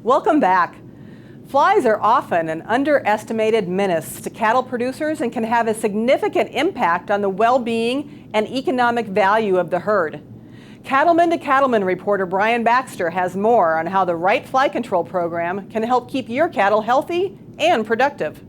Welcome back. Flies are often an underestimated menace to cattle producers and can have a significant impact on the well-being and economic value of the herd. Cattleman to Cattleman reporter Brian Baxter has more on how the right fly control program can help keep your cattle healthy and productive.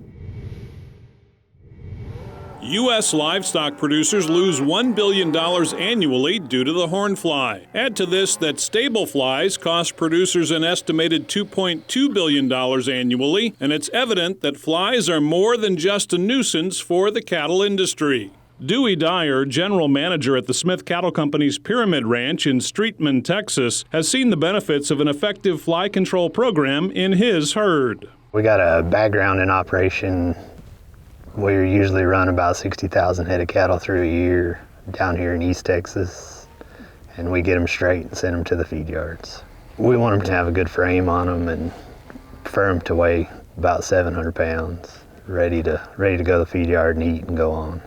U.S. livestock producers lose $1 billion annually due to the horn fly. Add to this that stable flies cost producers an estimated $2.2 billion annually, and it's evident that flies are more than just a nuisance for the cattle industry. Dewey Dyer, general manager at the Smith Cattle Company's Pyramid Ranch in Streetman, Texas, has seen the benefits of an effective fly control program in his herd. We got a background in operation. We usually run about 60,000 head of cattle through a year down here in East Texas, and we get them straight and send them to the feed yards. We want them to have a good frame on them and prefer them to weigh about 700 pounds, ready to go to the feed yard and eat and go on.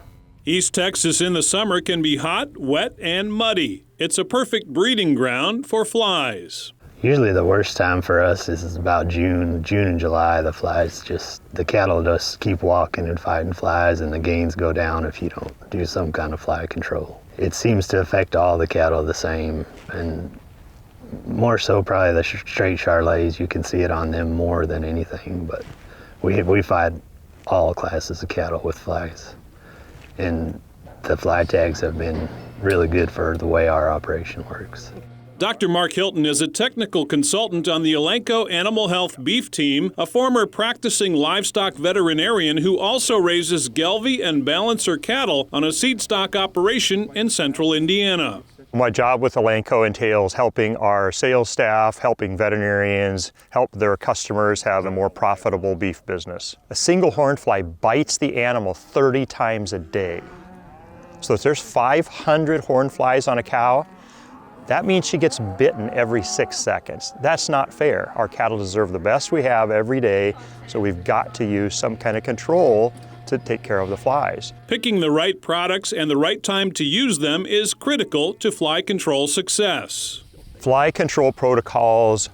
East Texas in the summer can be hot, wet, and muddy. It's a perfect breeding ground for flies. Usually the worst time for us is about June and July. The cattle just keep walking and fighting flies, and the gains go down if you don't do some kind of fly control. It seems to affect all the cattle the same, and more so probably the straight Charolais. You can see it on them more than anything, but we fight all classes of cattle with flies. And the fly tags have been really good for the way our operation works. Dr. Mark Hilton is a technical consultant on the Elanco Animal Health Beef Team, a former practicing livestock veterinarian who also raises Gelbvieh and Balancer cattle on a seed stock operation in central Indiana. My job with Elanco entails helping our sales staff, helping veterinarians, help their customers have a more profitable beef business. A single hornfly bites the animal 30 times a day. So if there's 500 hornflies on a cow, that means she gets bitten every 6 seconds. That's not fair. Our cattle deserve the best we have every day, so we've got to use some kind of control to take care of the flies. Picking the right products and the right time to use them is critical to fly control success. Fly control protocols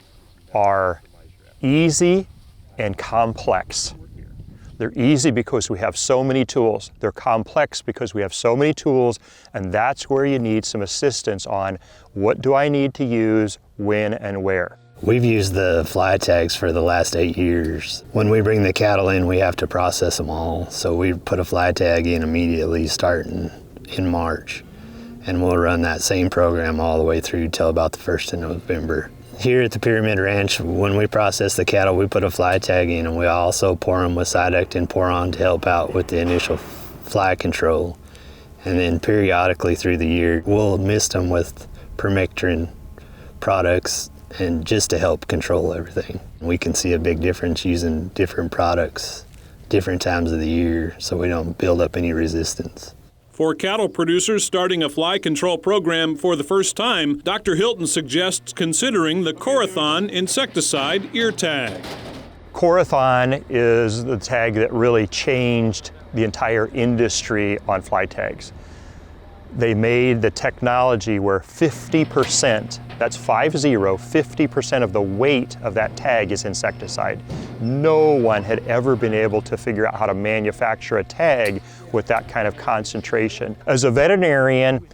are easy and complex. They're easy because we have so many tools. They're complex because we have so many tools, and that's where you need some assistance on what do I need to use, when, and where. We've used the fly tags for the last 8 years. When we bring the cattle in, we have to process them all. So we put a fly tag in immediately starting in March, and we'll run that same program all the way through till about the 1st of November. Here at the Pyramid Ranch, when we process the cattle, we put a fly tag in, and we also pour them with Cyduct and Poron to help out with the initial fly control. And then periodically through the year, we'll mist them with permectin products, and just to help control everything. We can see a big difference using different products, different times of the year, so we don't build up any resistance. For cattle producers starting a fly control program for the first time, Dr. Hilton suggests considering the Corathon insecticide ear tag. Corathon is the tag that really changed the entire industry on fly tags. They made the technology where 50%, that's 50% of the weight of that tag is insecticide. No one had ever been able to figure out how to manufacture a tag with that kind of concentration. As a veterinarian,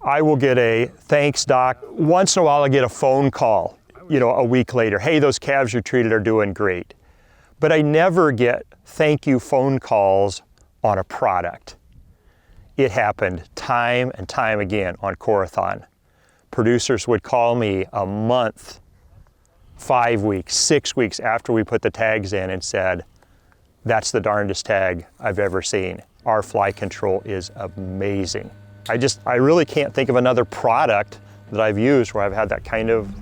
I will get a thanks doc. Once in a while I get a phone call, a week later, hey, those calves you treated are doing great. But I never get thank you phone calls on a product. It happened time and time again on Corathon. Producers would call me a month, 5 weeks, 6 weeks after we put the tags in and said, that's the darndest tag I've ever seen. Our fly control is amazing. I really can't think of another product that I've used where I've had that kind of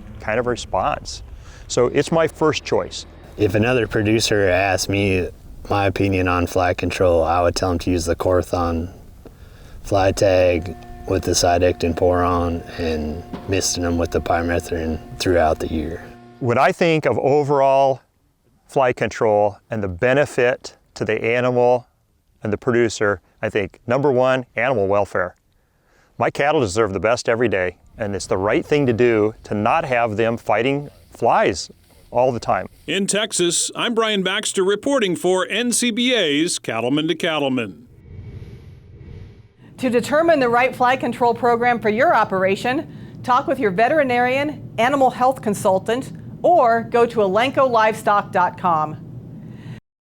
response. So it's my first choice. If another producer asked me my opinion on fly control, I would tell them to use the Corathon fly tag with the Cyduct and Poron and misting them with the permethrin throughout the year. When I think of overall fly control and the benefit to the animal and the producer, I think number one, animal welfare. My cattle deserve the best every day, and it's the right thing to do to not have them fighting flies all the time. In Texas, I'm Brian Baxter reporting for NCBA's Cattleman to Cattleman. To determine the right fly control program for your operation, talk with your veterinarian, animal health consultant, or go to ElancoLivestock.com.